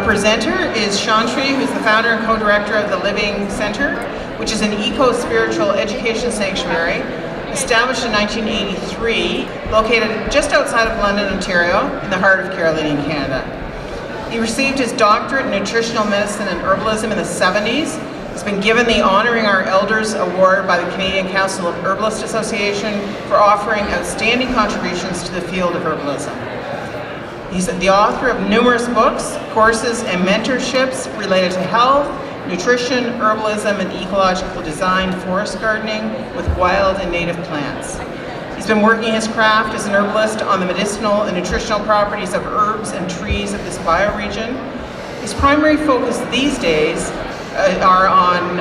presenter is Shantree, who's the founder and co-director of the Living Center, which is an eco-spiritual education sanctuary established in 1983, located just outside of London, Ontario, in the heart of Carolinian Canada. He received his doctorate in Nutritional Medicine and Herbalism in the 70s. He's been given the Honoring Our Elders Award by the Canadian Council of Herbalist Association for offering outstanding contributions to the field of herbalism. He's the author of numerous books, courses, and mentorships related to health, nutrition, herbalism, and ecological design, forest gardening with wild and native plants. He's been working his craft as an herbalist on the medicinal and nutritional properties of herbs and trees of this bioregion. His primary focus these days are on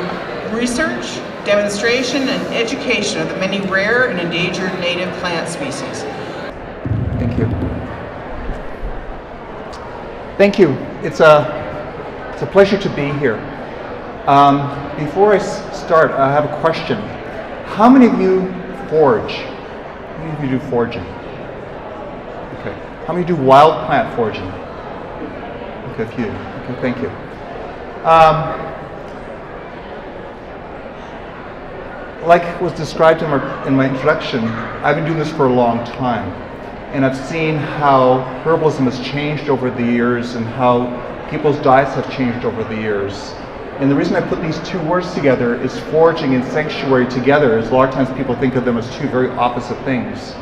research, demonstration, and education of the many rare and endangered native plant species. Thank you. Thank you. It's a pleasure to be here. Before I start, I have a question. How many of you forage? How many of you do foraging? Okay. How many do wild plant foraging? Okay, a few. Okay, thank you. Like was described in my introduction, I've been doing this for a long time, and I've seen how herbalism has changed over the years and how people's diets have changed over the years. And the reason I put these two words together is foraging and sanctuary together, as a lot of times people think of them as two very opposite things.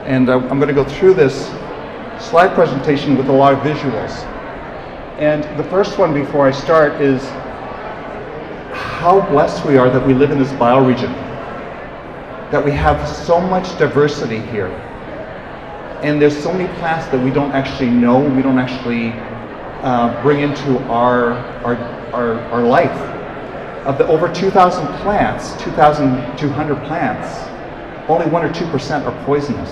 And I'm going to go through this slide presentation with a lot of visuals. And the first one before I start is how blessed we are that we live in this bioregion, that we have so much diversity here. And there's so many plants that we don't actually know, we don't actually bring into our life. Of the over 2,000 plants, 2,200 plants, only 1 or 2% are poisonous.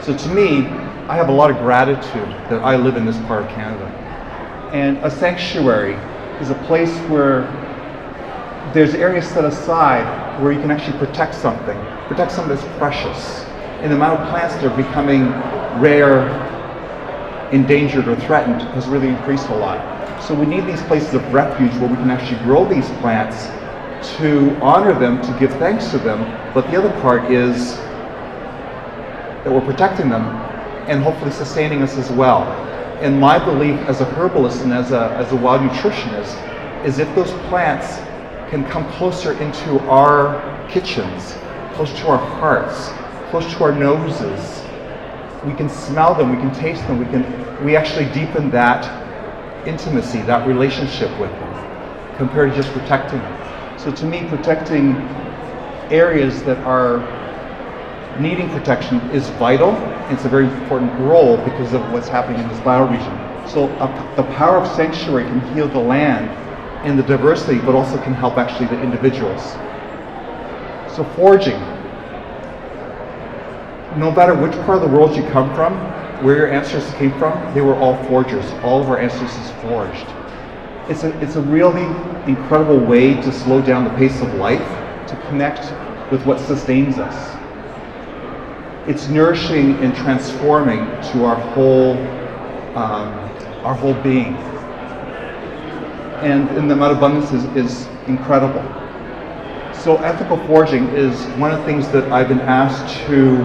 So to me, I have a lot of gratitude that I live in this part of Canada. And a sanctuary is a place where there's areas set aside where you can actually protect something that's precious. And the amount of plants that are becoming rare, endangered, or threatened has really increased a lot. So we need these places of refuge where we can actually grow these plants to honor them, to give thanks to them. But the other part is that we're protecting them and hopefully sustaining us as well. And my belief as a herbalist and as a wild nutritionist is if those plants can come closer into our kitchens, close to our hearts, close to our noses, we can smell them, we can taste them, we actually deepen that intimacy, that relationship with them, compared to just protecting them. So to me, protecting areas that are needing protection is vital. It's a very important role because of what's happening in this bioregion. So the power of sanctuary can heal the land and the diversity, but also can help actually the individuals. So foraging. No matter which part of the world you come from, where your ancestors came from, they were all foragers. All of our ancestors foraged. It's a really incredible way to slow down the pace of life, to connect with what sustains us. It's nourishing and transforming to our whole being. And the amount of abundance is incredible. So ethical foraging is one of the things that I've been asked to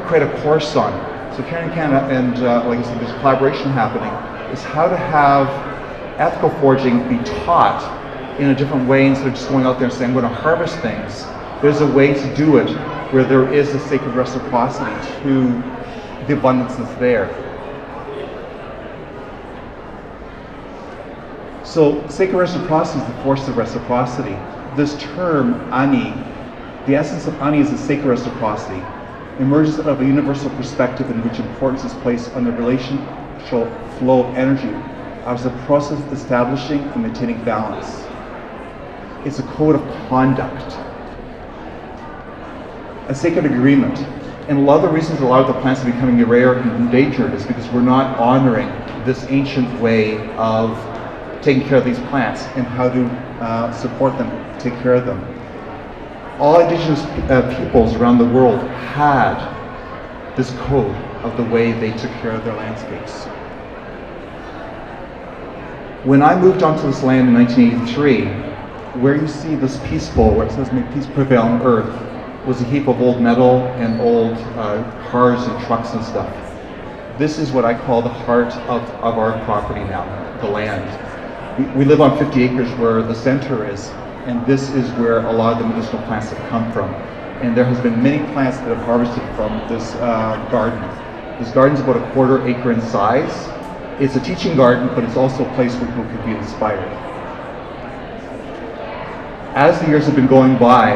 create a course on. So Carolinian Canada and like I said, there's collaboration happening, is how to have ethical foraging be taught in a different way instead of just going out there and saying, I'm going to harvest things. There's a way to do it where there is a sacred reciprocity to the abundance that's there. So sacred reciprocity is the force of reciprocity. This term, ani, the essence of ani is a sacred reciprocity, emerges out of a universal perspective in which importance is placed on the relational flow of energy as a process of establishing and maintaining balance. It's a code of conduct, a sacred agreement. And a lot of the reasons a lot of the plants are becoming rare and endangered is because we're not honoring this ancient way of taking care of these plants and how to support them, take care of them. All indigenous peoples around the world had this code of the way they took care of their landscapes. When I moved onto this land in 1983, where you see this peace bowl, where it says "May peace prevail on earth," was a heap of old metal and old cars and trucks and stuff. This is what I call the heart of our property now, the land. We live on 50 acres where the center is, and this is where a lot of the medicinal plants have come from. And there has been many plants that have harvested from this garden. This garden is about a 1/4 acre in size. It's a teaching garden, but it's also a place where people could be inspired. As the years have been going by,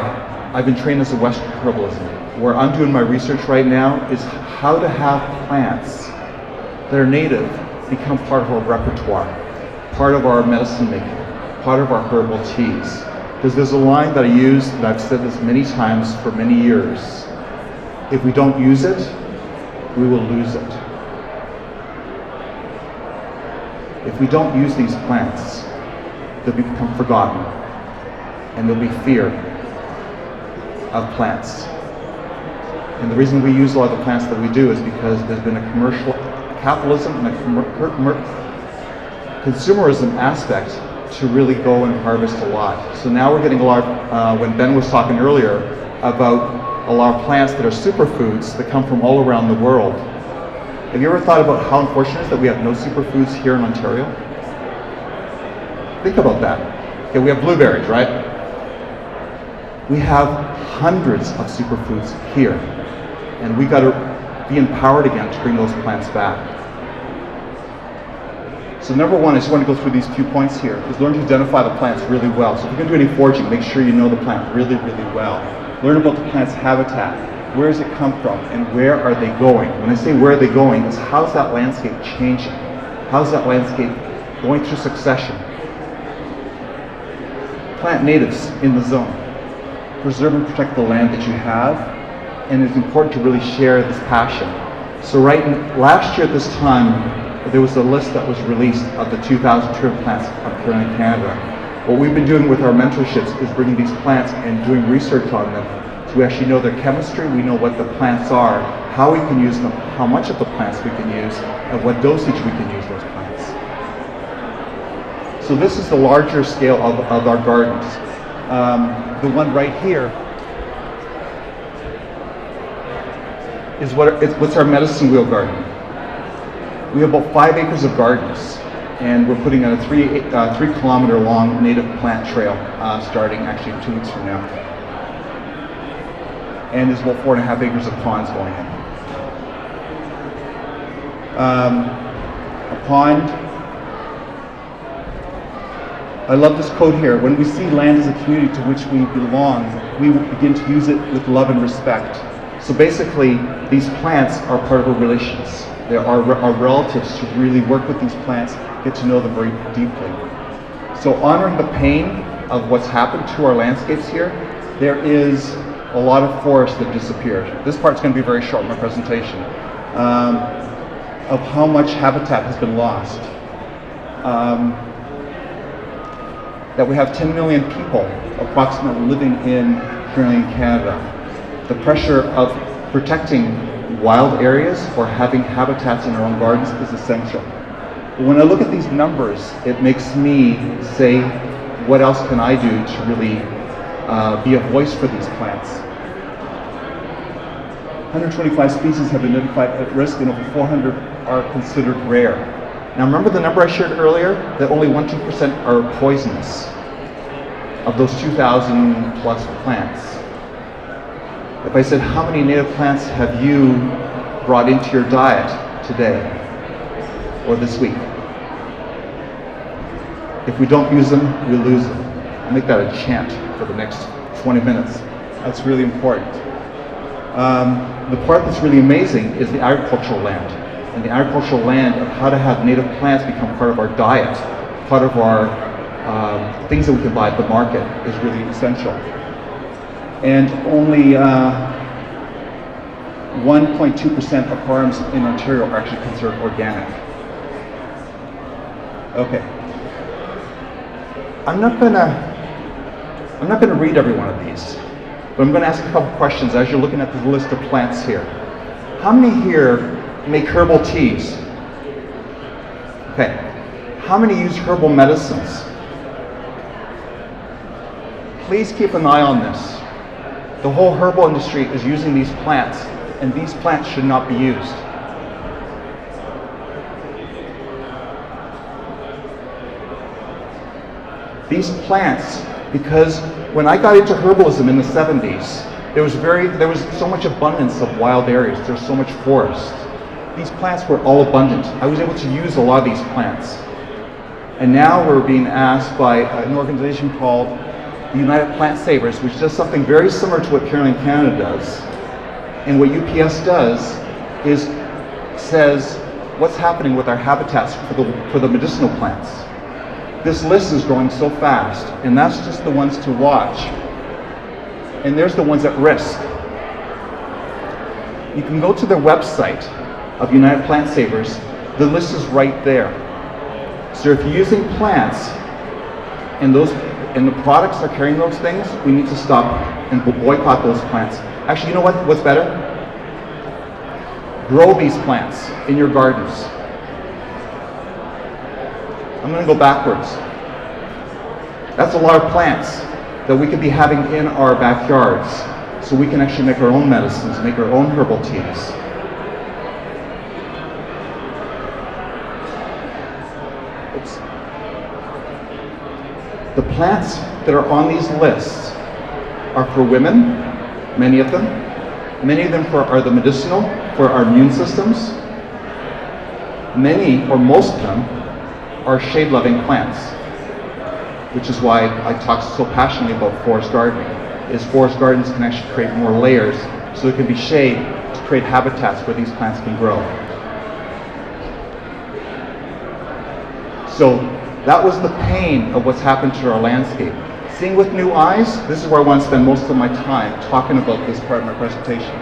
I've been trained as a Western herbalism. Where I'm doing my research right now is how to have plants that are native become part of our repertoire, part of our medicine making, part of our herbal teas. Because there's a line that I use, and I've said this many times for many years: if we don't use it, we will lose it. If we don't use these plants, they'll become forgotten, and there'll be fear of plants. And the reason we use a lot of the plants that we do is because there's been a commercial capitalism and a consumerism aspect to really go and harvest a lot. So now we're getting a lot of, when Ben was talking earlier about a lot of plants that are superfoods that come from all around the world. Have you ever thought about how unfortunate it is that we have no superfoods here in Ontario? Think about that. Okay, we have blueberries, right? We have hundreds of superfoods here, and we got to be empowered again to bring those plants back. So number one, I just want to go through these few points here, is learn to identify the plants really well. So if you're going to do any foraging, make sure you know the plant really, really well. Learn about the plant's habitat. Where does it come from, and where are they going? When I say where are they going, it's how's that landscape changing? How's that landscape going through succession? Plant natives in the zone. Preserve and protect the land that you have, and it's important to really share this passion. So last year at this time, there was a list that was released of the 2,200 plants of Carolinian Canada. What we've been doing with our mentorships is bringing these plants and doing research on them. So we actually know their chemistry, we know what the plants are, how we can use them, how much of the plants we can use, and what dosage we can use those plants. So this is the larger scale of our gardens. The one right here is what's our medicine wheel garden. We have about 5 acres of gardens, and we're putting in a 3 kilometer long native plant trail starting actually 2 weeks from now. And there's about 4.5 acres of ponds going in. A pond. I love this quote here: when we see land as a community to which we belong, we will begin to use it with love and respect. So basically, these plants are part of our relations. They are our relatives to really work with these plants, get to know them very deeply. So honoring the pain of what's happened to our landscapes here, there is a lot of forest that disappeared. This part's going to be very short in my presentation, of how much habitat has been lost. That we have 10 million people approximately living in Carolinian Canada. The pressure of protecting wild areas or having habitats in our own gardens is essential. But when I look at these numbers, it makes me say, what else can I do to really be a voice for these plants? 125 species have been identified at risk, and over 400 are considered rare. Now remember the number I shared earlier, that only 1-2% are poisonous of those 2,000 plus plants. If I said, how many native plants have you brought into your diet today or this week? If we don't use them, we lose them. I'll make that a chant for the next 20 minutes. That's really important. The part that's really amazing is the agricultural land. And the agricultural land of how to have native plants become part of our diet, part of our things that we can buy at the market is really essential. And only 1.2% of farms in Ontario are actually considered organic. Okay. I'm not gonna read every one of these, but I'm gonna ask a couple questions as you're looking at the list of plants here. How many here make herbal teas? Okay. How many use herbal medicines? Please keep an eye on this. The whole herbal industry is using these plants, and these plants should not be used. These plants, because when I got into herbalism in the 70s, there was so much abundance of wild areas, there was so much forest. These plants were all abundant. I was able to use a lot of these plants. And now we're being asked by an organization called the United Plant Savers, which does something very similar to what Carolinian Canada does. And what UPS does is says what's happening with our habitats for the medicinal plants. This list is growing so fast, and that's just the ones to watch. And there's the ones at risk. You can go to their website of United Plant Savers. The list is right there. So if you're using plants and the products are carrying those things, we need to stop and boycott those plants. Actually, you know what's better? Grow these plants in your gardens. I'm going to go backwards. That's a lot of plants that we could be having in our backyards, so we can actually make our own medicines, make our own herbal teas. Oops. The plants that are on these lists are for women, many of them. Many of them are the medicinal, for our immune systems. Many, or most of them, are shade-loving plants, which is why I talk so passionately about forest gardening, is forest gardens can actually create more layers, so there can be shade to create habitats where these plants can grow. So that was the pain of what's happened to our landscape. Seeing with new eyes, this is where I want to spend most of my time talking about this part of my presentation.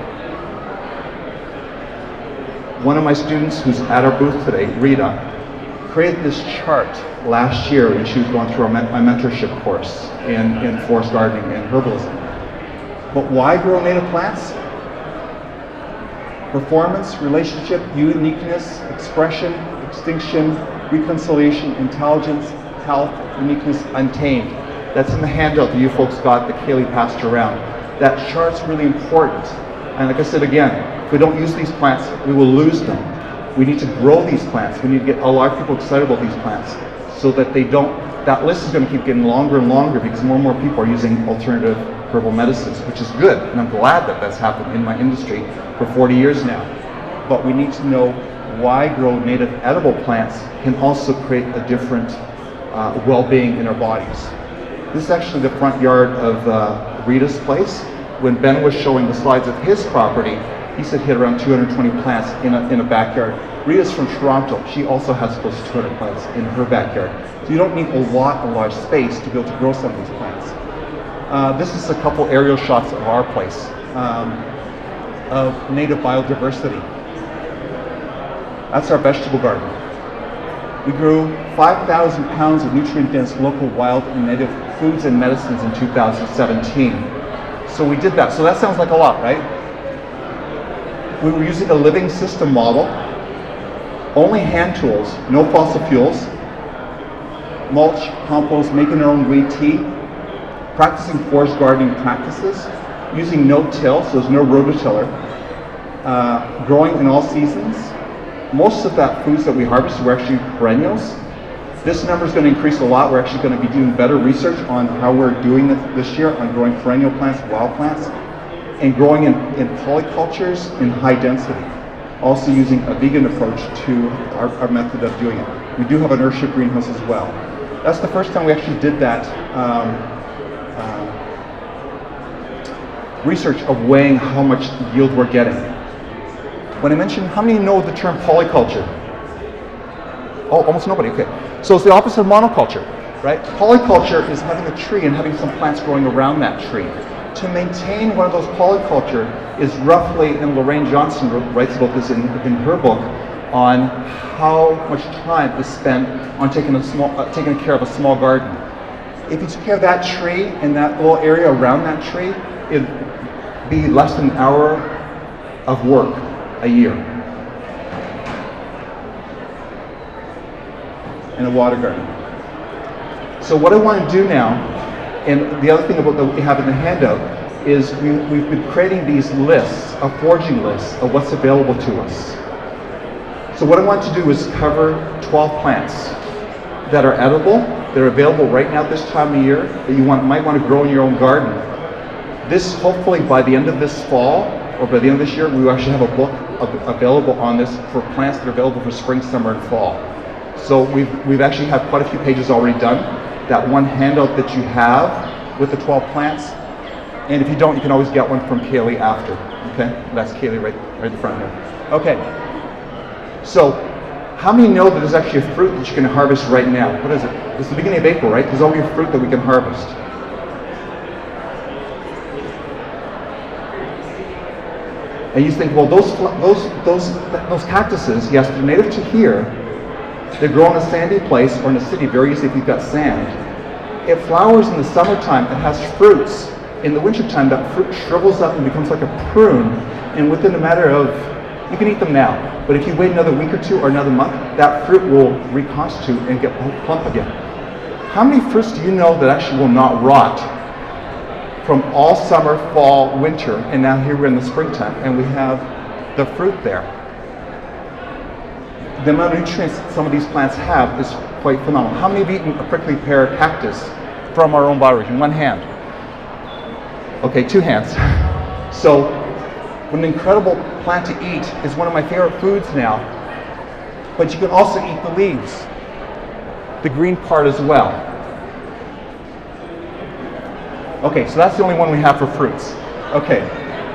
One of my students who's at our booth today, Rita, created this chart last year when she was going through my mentorship course in forest gardening and herbalism. But why grow native plants? Performance, relationship, uniqueness, expression, extinction, reconciliation, intelligence, health, uniqueness, untamed. That's in the handout that you folks got that Kaylee passed around. That chart's really important. And like I said again, if we don't use these plants, we will lose them. We need to grow these plants. We need to get a lot of people excited about these plants so that they don't, that list is going to keep getting longer and longer because more and more people are using alternative herbal medicines, which is good. And I'm glad that that's happened in my industry for 40 years now. But we need to know why grow native edible plants can also create a different well-being in our bodies. This is actually the front yard of Rita's place. When Ben was showing the slides of his property, he said he had around 220 plants in a backyard. Rita's from Toronto. She also has close to 200 plants in her backyard. So you don't need a lot of large space to be able to grow some of these plants. This is a couple aerial shots of our place, of native biodiversity. That's our vegetable garden. We grew 5,000 pounds of nutrient-dense local wild and native foods and medicines in 2017. So we did that. So that sounds like a lot, right? We were using a living system model, only hand tools, no fossil fuels, mulch, compost, making our own weed tea, practicing forest gardening practices, using no-till, so there's no rototiller, growing in all seasons. Most of that foods that we harvested were actually perennials. This number is going to increase a lot. We're actually going to be doing better research on how we're doing this year on growing perennial plants, wild plants, and growing in polycultures in high density. Also using a vegan approach to our method of doing it. We do have an earthship greenhouse as well. That's the first time we actually did that research of weighing how much yield we're getting. When I mentioned, how many know the term polyculture? Oh, almost nobody, okay. So it's the opposite of monoculture, right? Polyculture is having a tree and having some plants growing around that tree. To maintain one of those polyculture is roughly, and Lorraine Johnson writes about this in her book, on how much time is spent on taking care of a small garden. If you took care of that tree and that little area around that tree, it'd be less than an hour of work a year. And a water garden. So what I want to do now, and the other thing about that we have in the handout, is we've been creating these lists, foraging lists of what's available to us. So what I want to do is cover 12 plants that are edible, that are available right now at this time of year, that you might want to grow in your own garden. This, hopefully by the end of this fall, or by the end of this year, we will actually have a book available on this for plants that are available for spring, summer, and fall. So we've actually had quite a few pages already done. That one handout that you have with the 12 plants, and if you don't, you can always get one from Kaylee after, okay? That's Kaylee right in the front here. Okay. So, how many know that there's actually a fruit that you can harvest right now? What is it? It's the beginning of April, right? There's already a fruit that we can harvest. And you think, well, those cactuses, yes, they're native to here. They grow in a sandy place or in a city very easily if you've got sand. It flowers in the summertime. It has fruits. In the wintertime, that fruit shrivels up and becomes like a prune. And within a matter of, you can eat them now. But if you wait another week or two or another month, that fruit will reconstitute and get plump again. How many fruits do you know that actually will not rot from all summer, fall, winter, and now here we're in the springtime, and we have the fruit there? The amount of nutrients some of these plants have is quite phenomenal. How many have eaten a prickly pear cactus from our own bioregion? One hand. Okay, two hands. So, an incredible plant to eat, is one of my favorite foods now. But you can also eat the leaves, the green part as well. Okay, so that's the only one we have for fruits. Okay,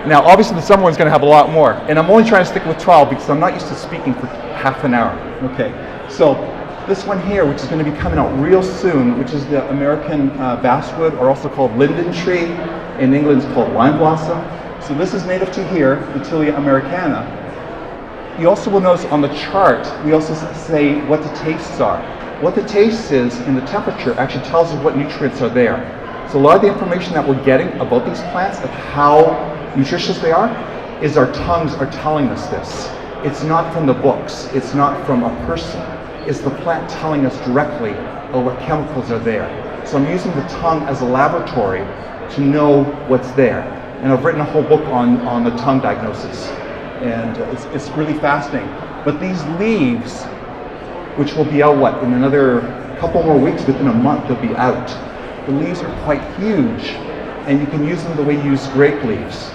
now obviously the summer one's going to have a lot more, and I'm only trying to stick with 12 because I'm not used to speaking for half an hour. Okay, so this one here, which is going to be coming out real soon, which is the American basswood, or also called linden tree. In England it's called lime blossom. So this is native to here, the Tilia americana. You also will notice on the chart, we also say what the tastes are. What the taste is in the temperature actually tells us what nutrients are there. So a lot of the information that we're getting about these plants, of how nutritious they are, is our tongues are telling us this. It's not from the books, it's not from a person. It's the plant telling us directly what chemicals are there. So I'm using the tongue as a laboratory to know what's there. And I've written a whole book on the tongue diagnosis. And it's really fascinating. But these leaves, which will be out, in another couple more weeks, within a month they'll be out. The leaves are quite huge, and you can use them the way you use grape leaves,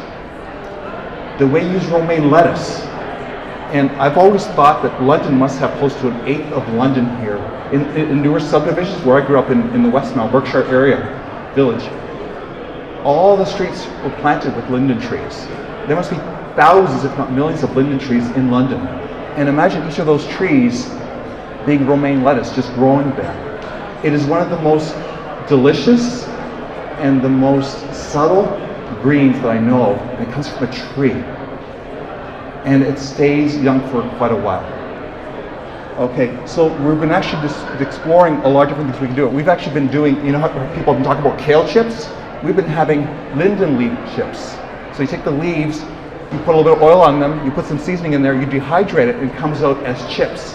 the way you use romaine lettuce. And I've always thought that London must have close to an eighth of London here. In newer subdivisions, where I grew up in the West Mount, Berkshire area, village, all the streets were planted with linden trees. There must be thousands, if not millions, of linden trees in London. And imagine each of those trees being romaine lettuce, just growing there. It is one of the most delicious and the most subtle greens that I know of, and it comes from a tree. And it stays young for quite a while. Okay, so we've been actually just exploring a lot of different things we can do. We've actually been doing, you know how people have been talking about kale chips? We've been having linden leaf chips. So you take the leaves, you put a little bit of oil on them, you put some seasoning in there, you dehydrate it, and it comes out as chips.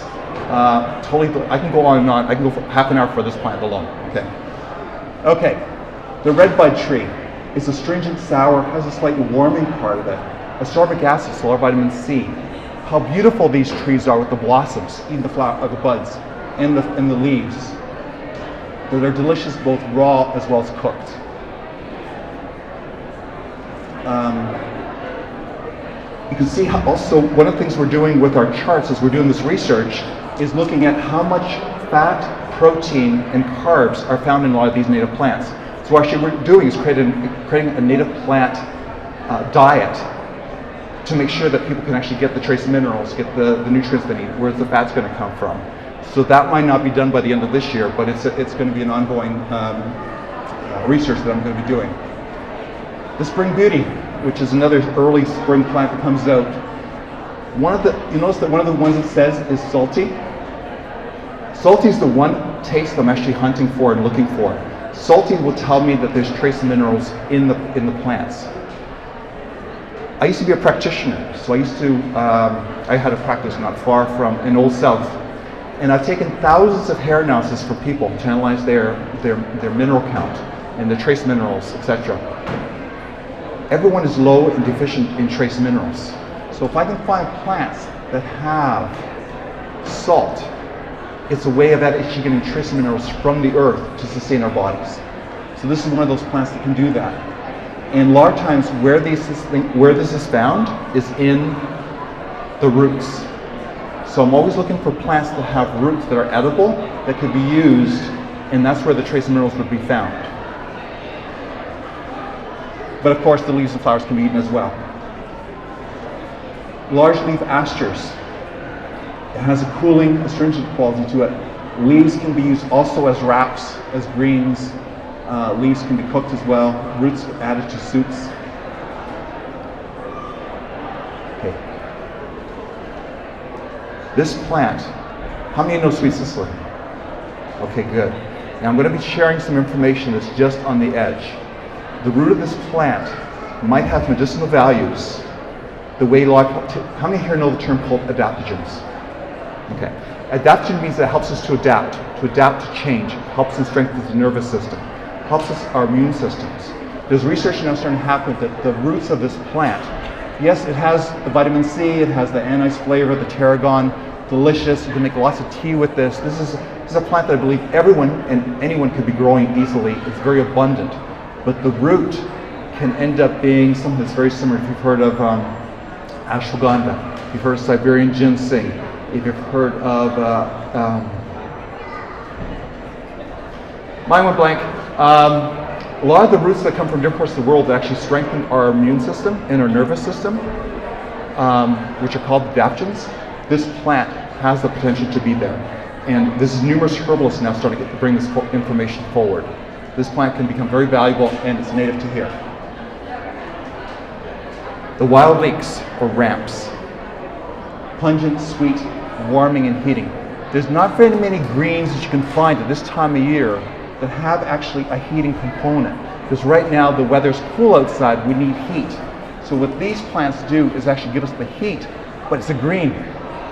Totally, I can go on and on. I can go for half an hour for this plant alone. Okay, the redbud tree is astringent, sour, has a slightly warming part of it. Ascorbic acid, so vitamin C. How beautiful these trees are with the blossoms, even the flower, the buds, and the leaves. They're delicious both raw as well as cooked. You can see how also one of the things we're doing with our charts as we're doing this research is looking at how much fat, protein, and carbs are found in a lot of these native plants. So what actually we're doing is creating a native plant diet to make sure that people can actually get the trace minerals, get the nutrients they need, where's the fat's going to come from. So that might not be done by the end of this year, but it's going to be an ongoing research that I'm going to be doing. The Spring Beauty, which is another early spring plant that comes out. You notice that one of the ones it says is salty. Salty is the one taste I'm actually hunting for and looking for. Salty will tell me that there's trace minerals in the plants. I used to be a practitioner, so I had a practice not far from in Old South, and I've taken thousands of hair analysis for people to analyze their mineral count and the trace minerals, etc. Everyone is low and deficient in trace minerals. So if I can find plants that have salt, it's a way of actually getting trace minerals from the earth to sustain our bodies. So this is one of those plants that can do that. And a lot of times where this is found is in the roots. So I'm always looking for plants that have roots that are edible, that could be used, and that's where the trace minerals would be found. But of course the leaves and flowers can be eaten as well. Large leaf asters. It has a cooling, astringent quality to it. Leaves can be used also as wraps, as greens. Leaves can be cooked as well. Roots added to soups. Okay. This plant, how many know sweet cicely? Okay, good. Now I'm going to be sharing some information that's just on the edge. The root of this plant might have medicinal values. The way how many here know the term called adaptogens? Okay. Adaptogen means that it helps us to adapt to change. It helps and strengthens the nervous system. Helps us our immune systems. There's research now starting to happen that the roots of this plant, yes, it has the vitamin C, it has the anise flavor, the tarragon, delicious. You can make lots of tea with this. This is a plant that I believe everyone and anyone could be growing easily. It's very abundant. But the root can end up being something that's very similar. If you've heard of ashwagandha, if you've heard of Siberian ginseng, if you've heard of mine went blank. A lot of the roots that come from different parts of the world actually strengthen our immune system and our nervous system, which are called adaptogens. This plant has the potential to be there. And this is numerous herbalists now starting to bring this information forward. This plant can become very valuable, and it's native to here. The wild leeks, or ramps. Pungent, sweet, warming, and heating. There's not very many greens that you can find at this time of year that have actually a heating component. Because right now the weather's cool outside, we need heat. So what these plants do is actually give us the heat, but it's a green.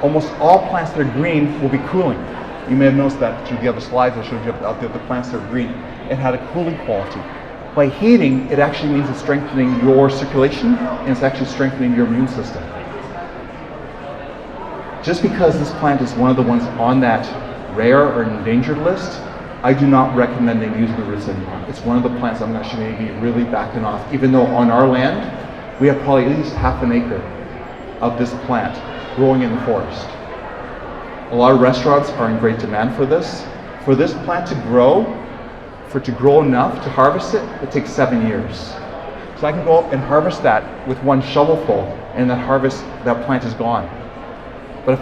Almost all plants that are green will be cooling. You may have noticed that through the other slides I showed you about the other plants that are green. It had a cooling quality. By heating, it actually means it's strengthening your circulation, and it's actually strengthening your immune system. Just because this plant is one of the ones on that rare or endangered list, I do not recommend them using the roots anymore. It's one of the plants I'm actually going to be really backing off, even though on our land, we have probably at least half an acre of this plant growing in the forest. A lot of restaurants are in great demand for this. For this plant to grow, for it to grow enough to harvest it, it takes 7 years. So I can go up and harvest that with one shovelful, and that plant is gone. But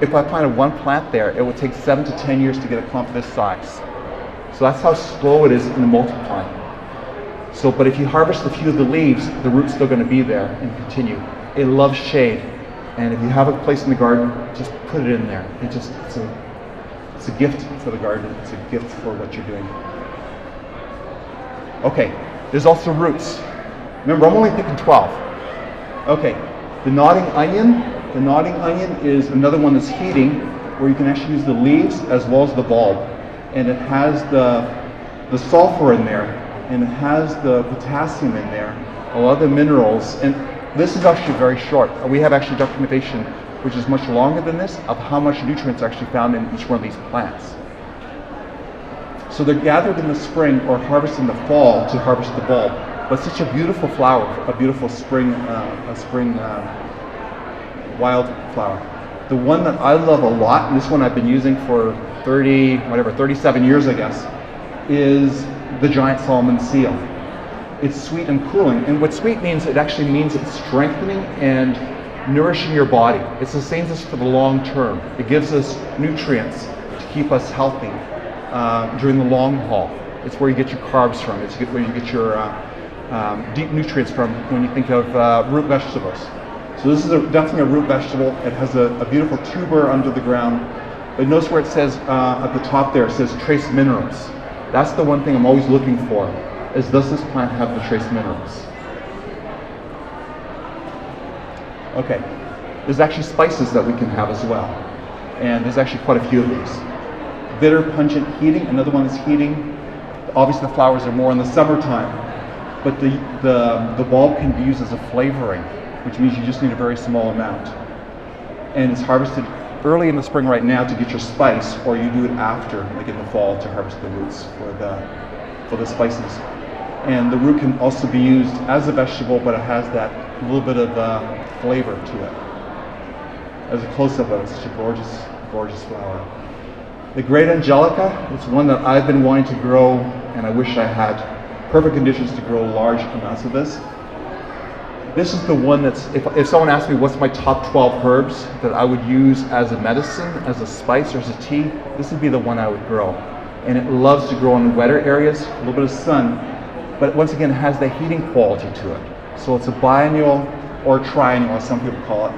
if I planted one plant there, it would take 7 to 10 years to get a clump this size. So that's how slow it is in multiplying. So, but if you harvest a few of the leaves, the root's still going to be there and continue. It loves shade, and if you have a place in the garden, just put it in there. It's a gift for the garden. It's a gift for what you're doing. Okay, there's also roots. Remember, I'm only picking 12. Okay, the nodding onion. The nodding onion is another one that's heating, where you can actually use the leaves as well as the bulb. And it has the sulfur in there, and it has the potassium in there, a lot of the minerals. And this is actually very short. We have actually documentation, which is much longer than this, of how much nutrients are actually found in each one of these plants. So they're gathered in the spring or harvested in the fall to harvest the bulb. But such a beautiful flower, a beautiful spring wildflower. The one that I love a lot, and this one I've been using for 37 years I guess, is the giant Solomon seal. It's sweet and cooling, and what sweet means, it actually means it's strengthening and nourishing your body. It sustains us for the long term. It gives us nutrients to keep us healthy during the long haul. It's where you get your carbs from. It's where you get your deep nutrients from when you think of root vegetables. So this is definitely a root vegetable. It has a beautiful tuber under the ground. But notice where it says at the top there, it says trace minerals. That's the one thing I'm always looking for, is does this plant have the trace minerals? Okay, there's actually spices that we can have as well. And there's actually quite a few of these. Bitter, pungent, heating, another one that's heating. Obviously the flowers are more in the summertime, but the bulb can be used as a flavoring, which means you just need a very small amount. And it's harvested early in the spring right now to get your spice, or you do it after, like in the fall, to harvest the roots for the spices. And the root can also be used as a vegetable, but it has that little bit of flavor to it. As a close-up of it, it's such a gorgeous, gorgeous flower. The Great Angelica is one that I've been wanting to grow, and I wish I had perfect conditions to grow large amounts of this. This is the one that's, if someone asked me what's my top 12 herbs that I would use as a medicine, as a spice, or as a tea, this would be the one I would grow. And it loves to grow in wetter areas, a little bit of sun, but once again, it has the heating quality to it. So it's a biennial or triennial, as some people call it.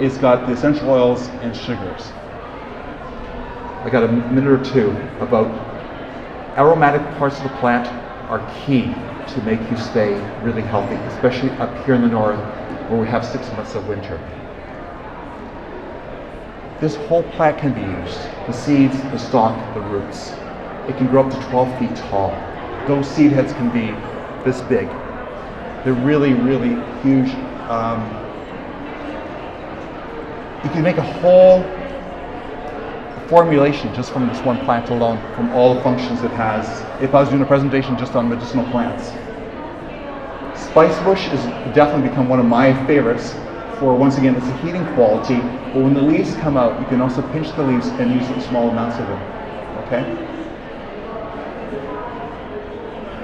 It's got the essential oils and sugars. I got a minute or two about aromatic parts of the plant are key to make you stay really healthy, especially up here in the north where we have 6 months of winter. This whole plant can be used, the seeds, the stalk, the roots. It can grow up to 12 feet tall. Those seed heads can be this big. They're really, really huge. You can make a whole formulation just from this one plant alone, from all the functions it has, if I was doing a presentation just on medicinal plants. Spicebush has definitely become one of my favorites for, once again, it's a heating quality, but when the leaves come out, you can also pinch the leaves and use small amounts of it, okay?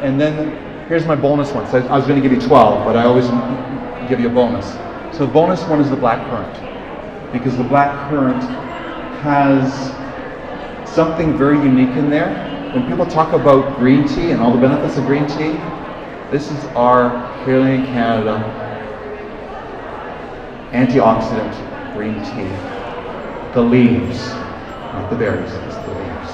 And then, here's my bonus one. So I was going to give you 12, but I always give you a bonus. So the bonus one is the blackcurrant, because the blackcurrant has something very unique in there. When people talk about green tea and all the benefits of green tea, this is our Carolinian Canada antioxidant green tea. The leaves, not the berries, it's the leaves.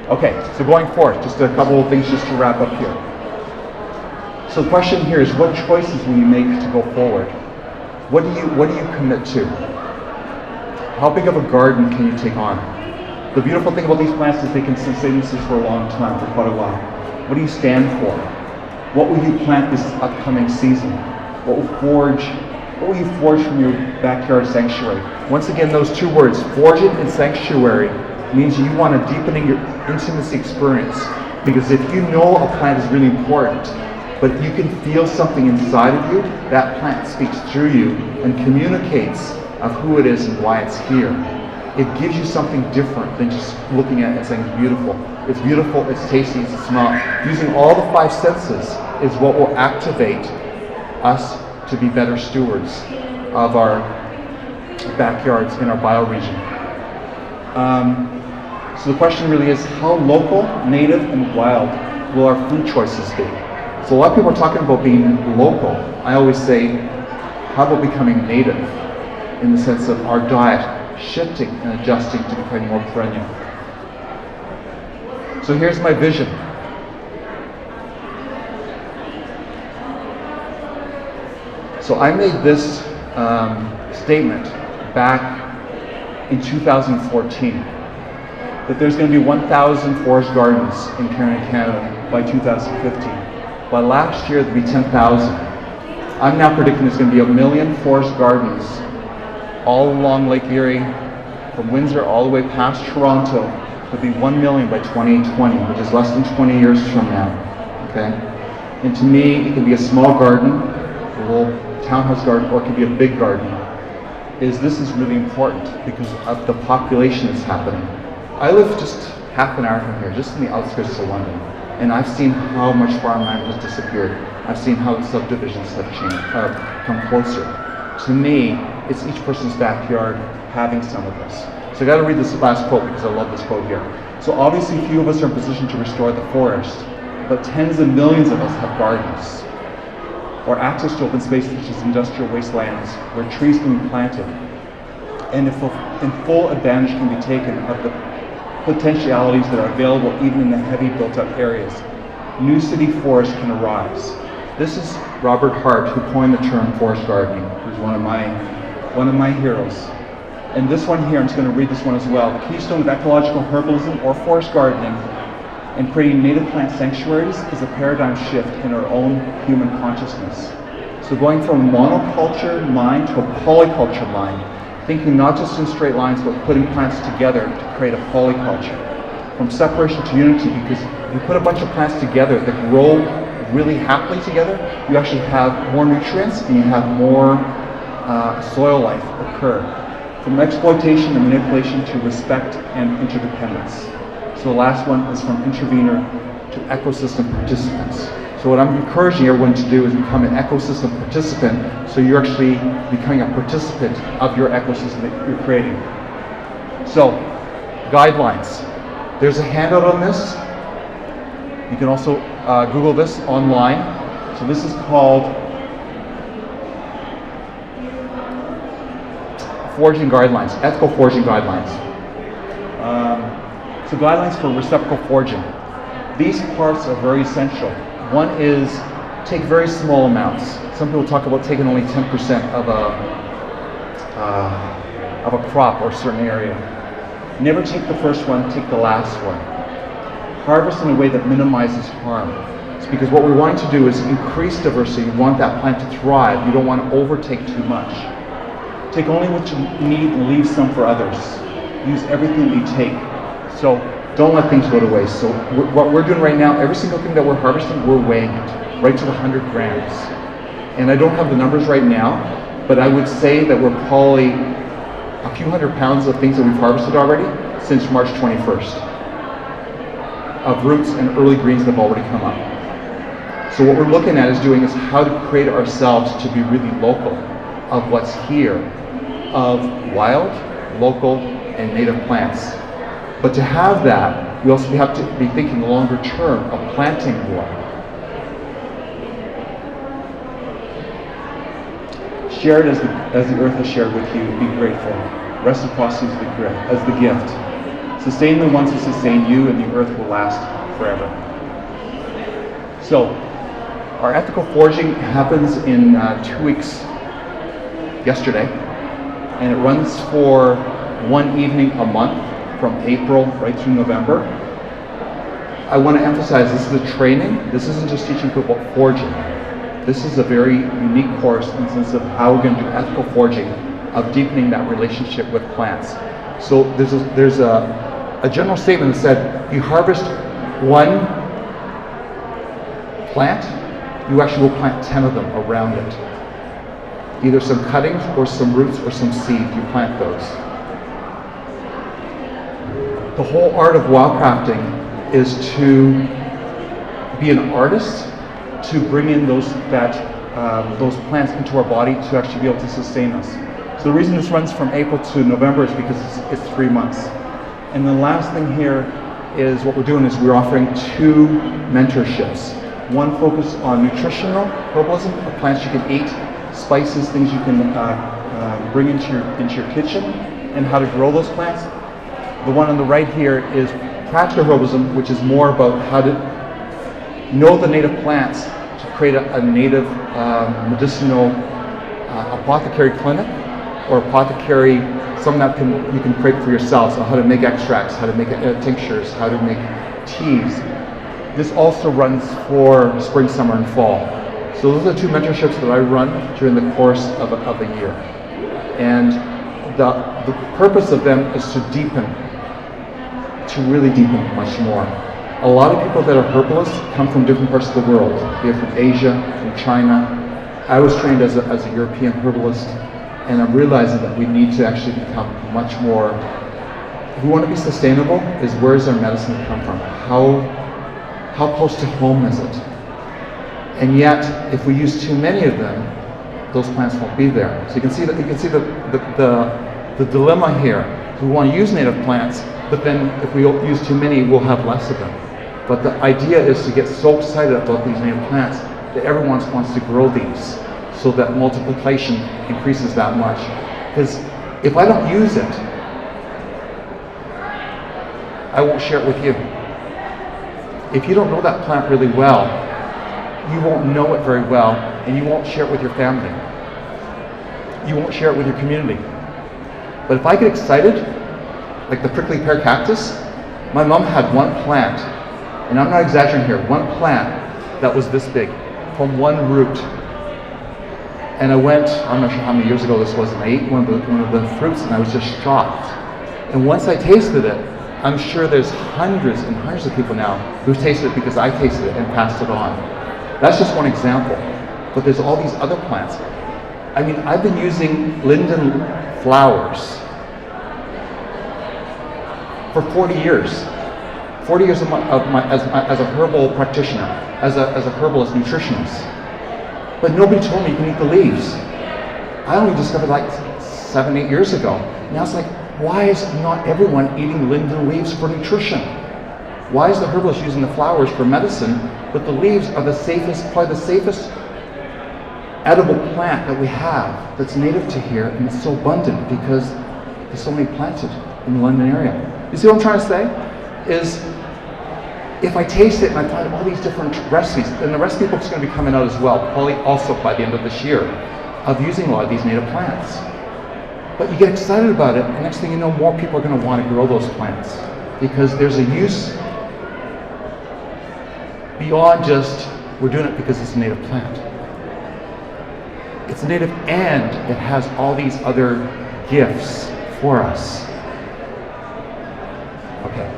Okay, so going forth, just a couple of things just to wrap up here. So the question here is, what choices will you make to go forward? What do you commit to? How big of a garden can you take on? The beautiful thing about these plants is they can sustain this for a long time, for quite a while. What do you stand for? What will you plant this upcoming season? What will you forage from your backyard sanctuary? Once again, those two words, foraging and sanctuary, means you want to deepen your intimacy experience. Because if you know a plant is really important, but you can feel something inside of you, that plant speaks through you and communicates of who it is and why it's here. It gives you something different than just looking at it and saying it's beautiful, it's tasty, it's smell. Using all the 5 senses is what will activate us to be better stewards of our backyards in our bioregion. So the question really is, how local, native, and wild will our food choices be? So a lot of people are talking about being local. I always say, how about becoming native in the sense of our diet shifting and adjusting to becoming more perennial? So here's my vision. So I made this statement back in 2014 that there's going to be 1,000 forest gardens in Carolinian Canada by 2015. By last year, there'll be 10,000. I'm now predicting there's going to be 1 million forest gardens all along Lake Erie, from Windsor all the way past Toronto. There'll be 1 million by 2020, which is less than 20 years from now. Okay? And to me, it can be a small garden, a little townhouse garden, or it can be a big garden. This is really important because of the population that's happening. I live just half an hour from here, just in the outskirts of London. And I've seen how much farmland has disappeared. I've seen how the subdivisions have changed, come closer. To me, it's each person's backyard having some of this. So I got to read this last quote because I love this quote here. So obviously few of us are in position to restore the forest, but tens of millions of us have gardens or access to open spaces such as industrial wastelands where trees can be planted. And if full advantage can be taken of the potentialities that are available even in the heavy built up areas, new city forests can arise. This is Robert Hart, who coined the term forest gardening, who's one of my heroes. And this one here, I'm just going to read this one as well. The keystone of ecological herbalism or forest gardening and creating native plant sanctuaries is a paradigm shift in our own human consciousness. So going from a monoculture mind to a polyculture mind, thinking not just in straight lines, but putting plants together to create a polyculture. From separation to unity, because if you put a bunch of plants together that grow really happily together, you actually have more nutrients and you have more soil life occur. From exploitation and manipulation to respect and interdependence. So the last one is from intervener to ecosystem participants. So what I'm encouraging everyone to do is become an ecosystem participant, so you're actually becoming a participant of your ecosystem that you're creating. So, guidelines. There's a handout on this. You can also Google this online. So this is called Foraging Guidelines, Ethical Foraging Guidelines. So guidelines for reciprocal foraging. These parts are very essential. One is take very small amounts. Some people talk about taking only 10% of a crop or a certain area. Never take the first one, take the last one. Harvest in a way that minimizes harm. It's because what we want to do is increase diversity. You want that plant to thrive. You don't want to overtake too much. Take only what you need and leave some for others. Use everything you take. So don't let things go to waste. So what we're doing right now, every single thing that we're harvesting, we're weighing it right to the 100 grams. And I don't have the numbers right now, but I would say that we're probably a few hundred pounds of things that we've harvested already since March 21st of roots and early greens that have already come up. So what we're looking at is doing is how to create ourselves to be really local of what's here, of wild, local, and native plants. But to have that, we also have to be thinking longer term of planting more. Share it as the earth has shared with you. Be grateful. Reciprocity as the gift. Sustain the ones who sustain you, and the earth will last forever. So, our ethical foraging happens in 2 weeks yesterday, and it runs for one evening a month from April right through November. I want to emphasize this is a training. This isn't just teaching people about foraging. This is a very unique course in the sense of how we're going to do ethical foraging, of deepening that relationship with plants. So there's a general statement that said, you harvest one plant, you actually will plant 10 of them around it. Either some cuttings or some roots or some seed, you plant those. The whole art of wildcrafting is to be an artist, to bring in those plants into our body to actually be able to sustain us. So the reason this runs from April to November is because it's 3 months. And the last thing here is what we're doing is we're offering 2 mentorships. One focused on nutritional herbalism, of plants you can eat, spices, things you can bring into your kitchen, and how to grow those plants. The one on the right here is practical herbalism, which is more about how to know the native plants to create a native medicinal apothecary clinic, or apothecary, something that you can create for yourself. So how to make extracts, how to make tinctures, how to make teas. This also runs for spring, summer, and fall. So those are the 2 mentorships that I run during the course of a year. And the purpose of them is to deepen, to really deepen much more. A lot of people that are herbalists come from different parts of the world. They're from Asia, from China. I was trained as a European herbalist, and I'm realizing that we need to actually become much more, if we want to be sustainable, is where does our medicine come from? How close to home is it? And yet, if we use too many of them, those plants won't be there. So you can see the dilemma here. We want to use native plants, but then if we use too many, we'll have less of them. But the idea is to get so excited about these native plants that everyone wants to grow these, so that multiplication increases that much. Because if I don't use it, I won't share it with you. If you don't know that plant really well, you won't know it very well, and you won't share it with your family. You won't share it with your community. But if I get excited, like the prickly pear cactus, my mom had one plant, and I'm not exaggerating here, one plant that was this big, from one root. And I went, I'm not sure how many years ago this was, and I ate one of the fruits, and I was just shocked. And once I tasted it, I'm sure there's hundreds and hundreds of people now who've tasted it because I tasted it and passed it on. That's just one example, but there's all these other plants. I mean, I've been using linden flowers for 40 years. 40 years as a herbal practitioner, as a herbalist nutritionist. But nobody told me you can eat the leaves. I only discovered like 7, 8 years ago. Now it's like, why is not everyone eating linden leaves for nutrition? Why is the herbalist using the flowers for medicine, but the leaves are the safest, probably the safest edible plant that we have that's native to here, and it's so abundant because there's so many planted in the London area. You see what I'm trying to say? Is if I taste it and I find all these different recipes, and the recipe book's going to be coming out as well, probably also by the end of this year, of using a lot of these native plants. But you get excited about it, and next thing you know, more people are going to want to grow those plants because there's a use beyond just we're doing it because it's a native plant. It's native and it has all these other gifts for us. Okay.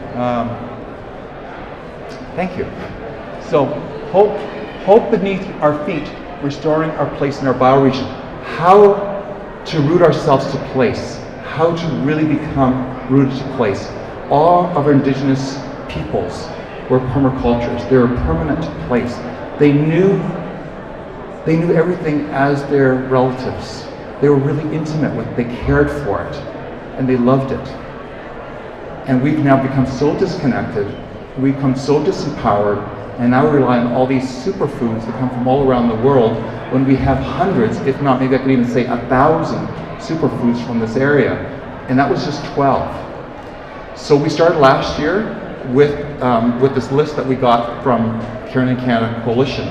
Thank you. So, hope beneath our feet, restoring our place in our bioregion. How to root ourselves to place. How to really become rooted to place. All of our indigenous peoples were permacultures. They were a permanent place. They knew everything as their relatives. They were really intimate with it. They cared for it. And they loved it. And we've now become so disconnected, we've become so disempowered, and now we rely on all these superfoods that come from all around the world when we have hundreds, if not, maybe I can even say 1,000 superfoods from this area. And that was just 12. So we started last year with this list that we got from Carolinian Canada Coalition.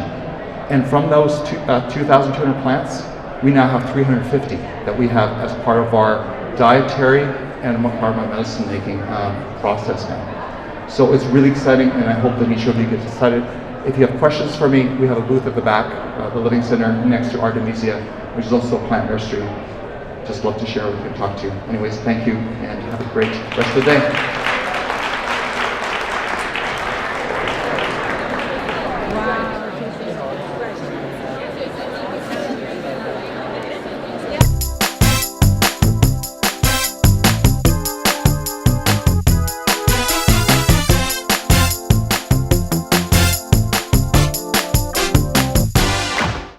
And from those 2,200 plants, we now have 350 that we have as part of our dietary and part of my medicine making process now. So it's really exciting, and I hope that each of you gets excited. If you have questions for me, we have a booth at the back, the Living Center next to Artemisia, which is also a plant nursery. Just love to share with you and talk to you. Anyways, thank you, and have a great rest of the day.